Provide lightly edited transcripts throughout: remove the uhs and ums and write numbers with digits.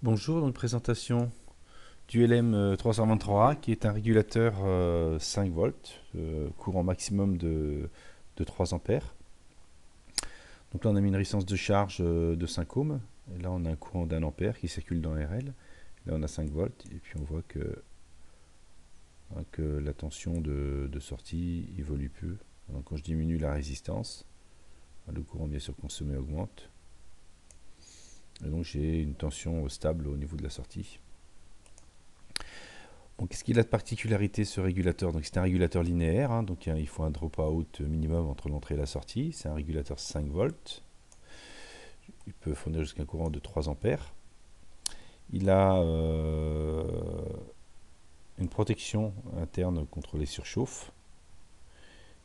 Bonjour, donc présentation du LM323 qui est un régulateur 5 volts, courant maximum de 3 ampères. Donc là on a mis une résistance de charge de 5 ohms, et là on a un courant d'1 ampère qui circule dans RL. Là on a 5 volts et puis on voit que la tension de sortie évolue peu. Donc quand je diminue la résistance, le courant bien sûr consommé augmente. Et donc j'ai une tension stable au niveau de la sortie. Donc, qu'est-ce qu'il a de particularité ce régulateur? Donc, c'est un régulateur linéaire, hein, donc il faut un drop-out minimum entre l'entrée et la sortie. C'est un régulateur 5 volts. Il peut fournir jusqu'à un courant de 3 ampères. Il a une protection interne contre les surchauffes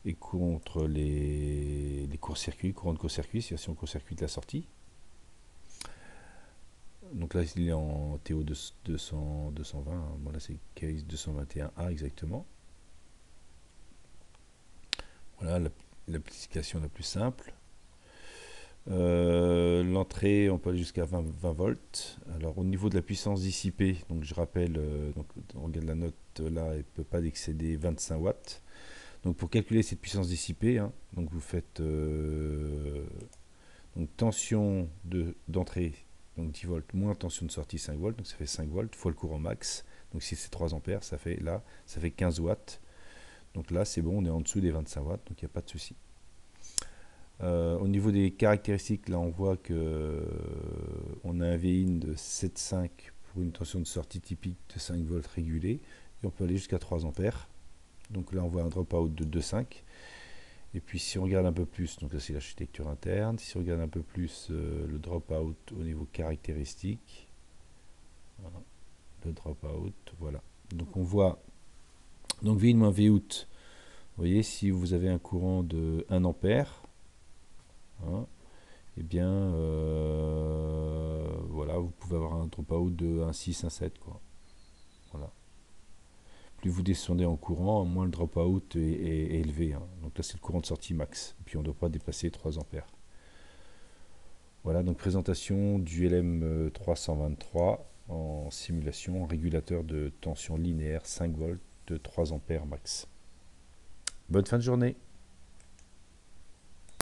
et contre les courts-circuits, courant de court-circuit, c'est-à-dire si on court-circuite la sortie. Donc là, il est en TO 220, hein. Bon, là c'est case 221A exactement. Voilà l'application la plus simple. L'entrée, on peut aller jusqu'à 20 volts. Alors au niveau de la puissance dissipée, donc je rappelle, donc on regarde la note là, elle ne peut pas excéder 25 watts. Donc pour calculer cette puissance dissipée, hein, donc vous faites donc tension d'entrée, donc 10 volts, moins tension de sortie 5 volts, donc ça fait 5 volts fois le courant max. Donc si c'est 3 ampères, ça fait 15 watts. Donc là c'est bon, on est en dessous des 25 watts, donc il n'y a pas de souci. Au niveau des caractéristiques, là on voit que on a un Vin de 7,5 pour une tension de sortie typique de 5 volts régulée, et on peut aller jusqu'à 3 ampères. Donc là on voit un dropout de 2,5. Et puis si on regarde un peu plus, donc là c'est l'architecture interne, si on regarde un peu plus le dropout au niveau caractéristique, voilà, le dropout, voilà. Donc on voit, donc Vin moins Vout, vous voyez, si vous avez un courant de 1 ampère, hein, eh bien, voilà, vous pouvez avoir un dropout de 1,6, 1,7, quoi. Voilà. Plus vous descendez en courant, moins le dropout est élevé, hein. Donc là, c'est le courant de sortie max. Et puis, on ne doit pas dépasser 3 ampères. Voilà, donc présentation du LM323 en simulation, en régulateur de tension linéaire 5 volts de 3 ampères max. Bonne fin de journée.